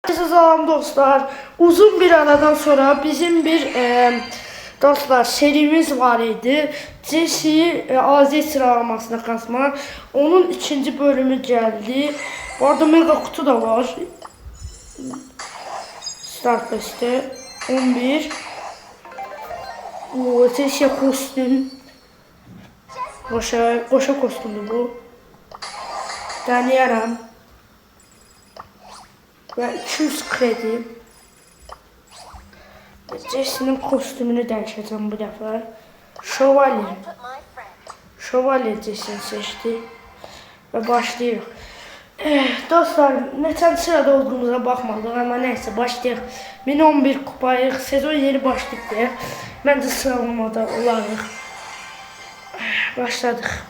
Selam dostlar. Uzun bir aradan sonra bizim bir dostlar serimiz var idi. Jesse'yi AZ sıralamasına kasma. Onun ikinci bölümü geldi. Bu arada mega kutu da var. Start liste 11. Bu Jesse kostüm. Boşa kostümü bu. Deneyerem. Ve 200 kredi. Jesse'nin kostümünü değiştireceğim bu defa. Şövalye. Şövalye Jesse'ni seçti. Ve başlıyor. Dostlar neçen sırada olduğumuza bakmadık ama neyse başlayalım. 1011 kupayı sezon yeni başladık diye. Bence sıralamada olarıq. Başladık.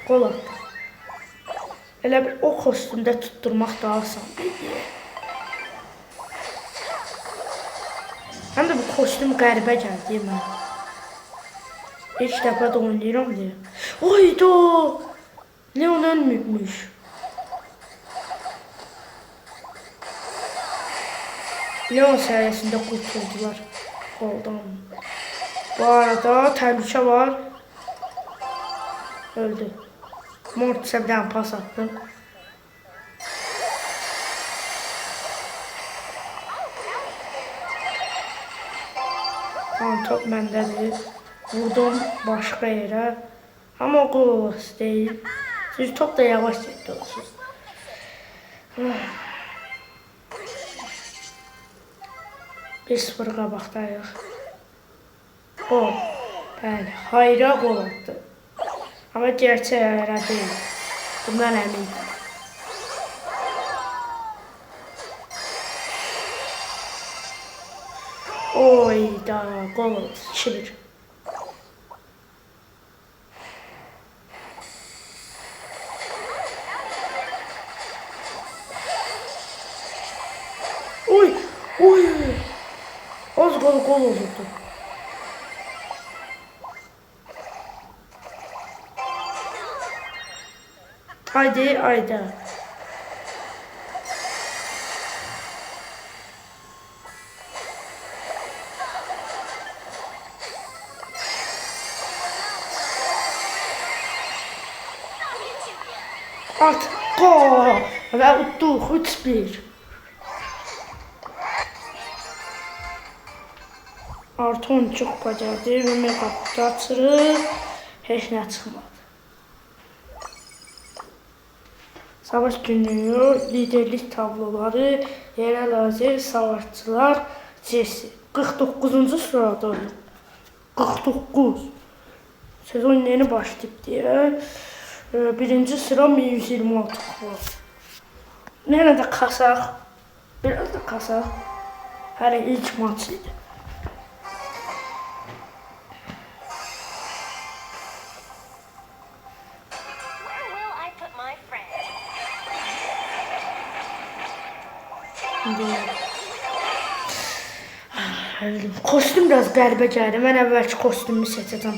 Gol attı. Elə bir o kostümdə tutturmaq daha asan idi. Həm də bu kostüm qəribə gəldi mənə. İlk dəfə də oynayıram deyə. Oydo! Leon ölmüş. Leon sayəsində kurtuldular goldan. Bu arada təhlükə var. Öldü. Mortis'e bir tane pas attım. Tamam top bendedir. Vurdum başka yere. Ama gol olası değil. Siz top da yavaş çekti olsun. Bir 0 qabaqdayıq. Gol. Bəli, hayra gol attı. Ama gerçeğe öyle değil. Bundan eminim. Oyda gol oldu. 2-1. Oy. Az gol oldu. Haydi. At gol ve utduq 3-1. Artı 10 çok bacardı ve mega kutu açırıq. Heç nə çıxmadı. Savaş günlüğü, liderlik tabloları, yerel lazer, savaşçılar, Jesse. 49. sıradayım. 49. Sezon yeni başlayıp diye. Birinci sıra 1126 kupa. Nerede de kasaq. Biraz da kasaq. Hələ ilk maçıydı. Kostüm biraz qəribə gəldi. Mən əvvəlki kostümümü seçəcəm.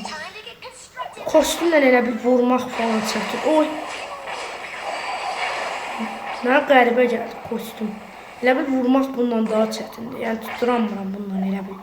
Kostümlə elə bir vurmaq falan çəkir. Oy. Mənə qəribə gəldi kostüm. Elə bir vurmaq bundan daha çətindir. Yəni tuturamıram bundan elə bir.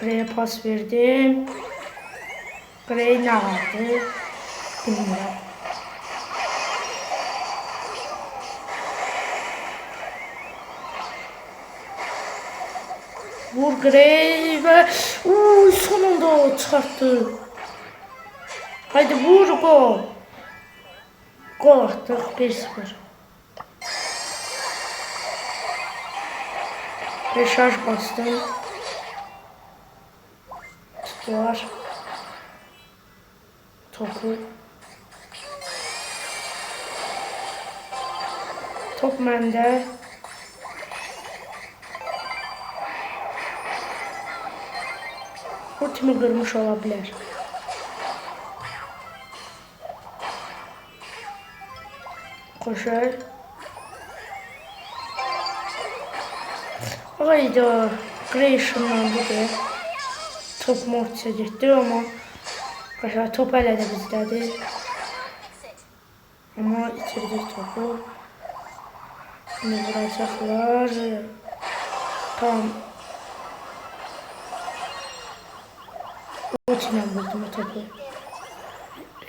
Grey'e pas verdim. Grey ne vardı? Bilmiyorum. Vur Grey ve sonunda o çıkarttı. Haydi vur gol. Gol attık 1-0. Ve şarj bastım. Var. topu. Top məndə. Ultimi qırmış ola bilər. Koşar. Hayda. Creation'dan budur. Top Mortis'e getdi ama koşar top hələ də bizdədir. Ama itirdik topu. Şimdi vuracaklar. Tamam. Ultimle vurdum o topu.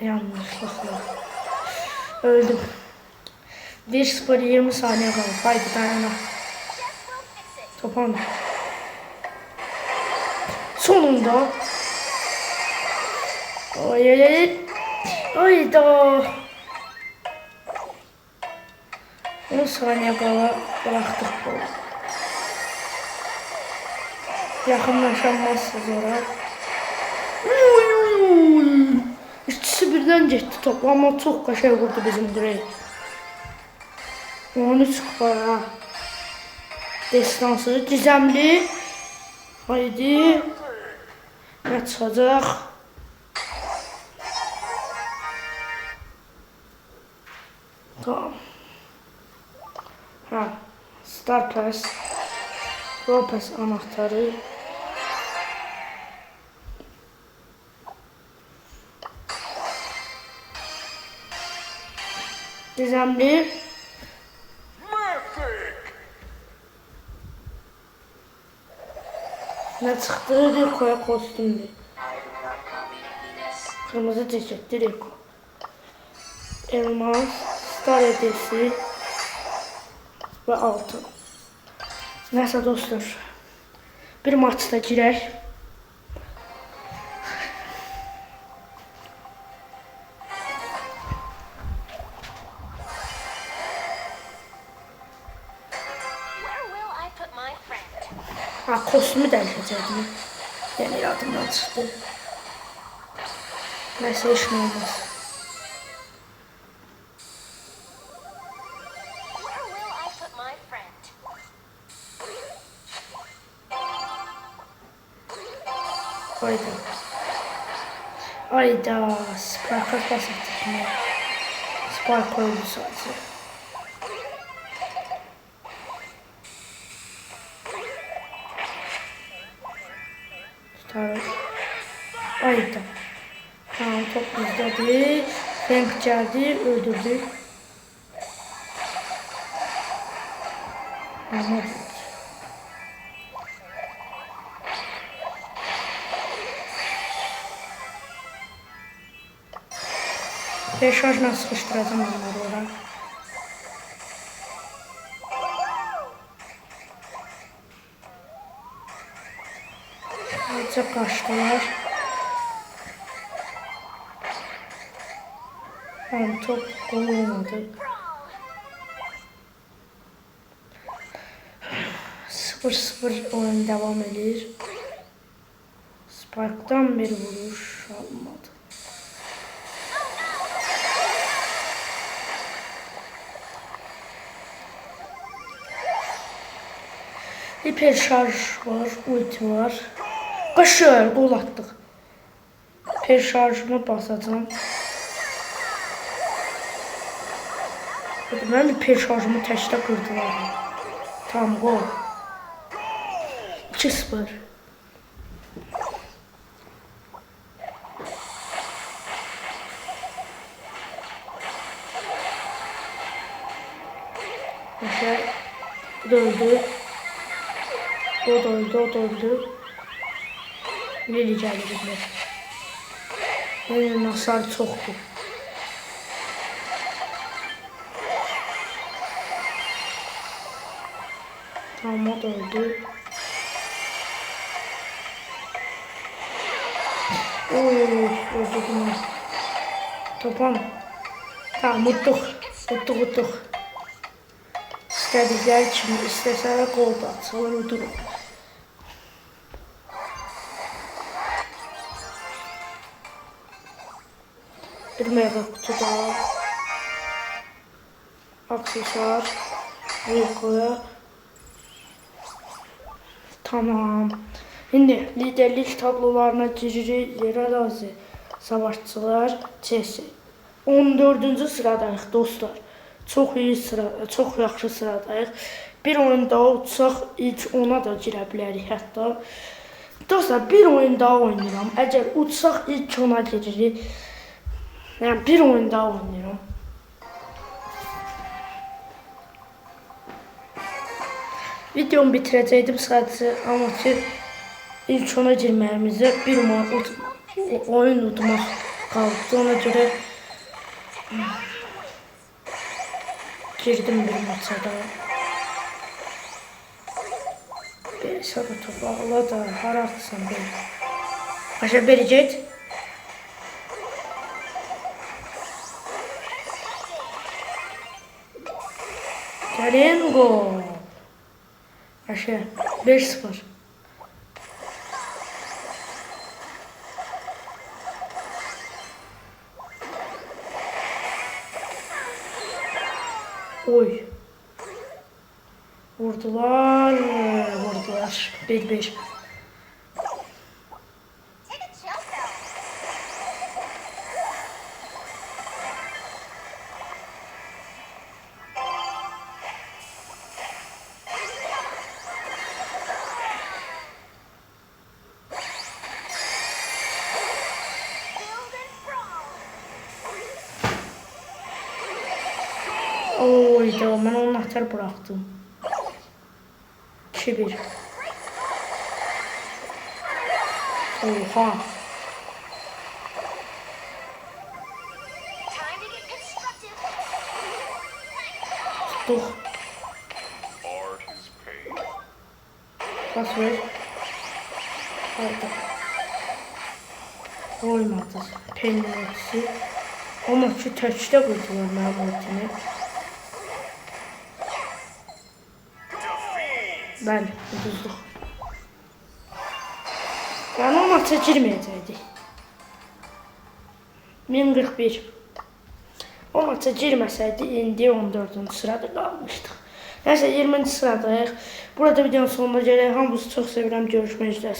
Yanlışlıkla. Öldüm. 1-0 20 saniye kaldı. Haydi dayana. Topan. Sonunda. Oy. Hayda. 10 saniye kala bıraktık bu. Yakınlaşamazsınız oraya. İkisi birden gitti top ama çok kaşay vurdu bizim Grey. 13 kupaya. Destansı gizemli. Haydi. Ne çıkacak? Tamam. Ha. Star Pass. Lopez anahtarı. Gizemli. Ne çıktı? Rico'ya kostümlü. Kırmızı ceketli Rico. Elmas, Star hediyesi ve altın. Neyse dostlar. Bir maçta girer. Ha, kostümü değişecektim. Yani yardımdan çıktı. Neyse işim olmaz. Hayda. Hayda. Spark'a basattık mı? Spark öldü sadece. Tutarız. Hayda. Tamam, top bizdedir. Frank geldi, öldürdü. Ama şarjla sıkıştıracağım onları oraya. Azıcık kaçtılar. Yani top gol olmadı. 0-0 oyun devam edir. Spark'tan bir vuruş almadı. Hiper şarj var, ulti var. Kaşır, gol attık. Hiper şarjımı basacağım. Ben hiper şarjımı teşte kırdılar. Tamam, gol. 2-0. Mesela döndü. O döndü. Lili geldi bizimle. Lili'nin hasarı çoktu. Tamam, o döndü. Öldü bunu. Topam. Tamam, muttuk. İstedikler kimi istesələr qol da atsalar öldürür. Bir mega kutuda. Aksesuar. Uykuya. Tamam. Şimdi liderlik tablolarına giririk. Yerarazi savaşçılar Chelsea. 14-cü sıradayıq dostlar. Çox iyi sıra, çox yaxşı sıradayıq. Bir oyun daha utsaq ilk 10'a da girə bilərik hətta. Dostlar bir oyun daha oynayıram. Əgər utsaq ilk 10'a giririk. Yəni bir oyun daha oynayıram. Videomu bitirəcəkdim sadəcə, amma ki ilk 10'a girməyimizə bir oyun udmaq qaldı. Ona görə girdim bir maça da. Bir sabah topağla da hara atsan bir. Aşağı beri get. Gəlin gol. Aşağı 5-0. Oy. Vurdular. 1-1. Oy tamam, ben onun anahtarı bıraktım. 2-1. Oha. Tuttuk. Pas ver. Haydi. Olmadı. Penaltısı. Ama şu touch'ta vurdular Mahmut'unu. Bəli, uduzduq. Yəni o maça girməyəcəkdik. 1041. O maça girməsəydi indi 14-cü sırada qalmışdıq. Nəysə 20-ci sıradayıq. Burada videonun sonuna gələk. Hamınızı çox sevirəm. Görüşmək üzrə.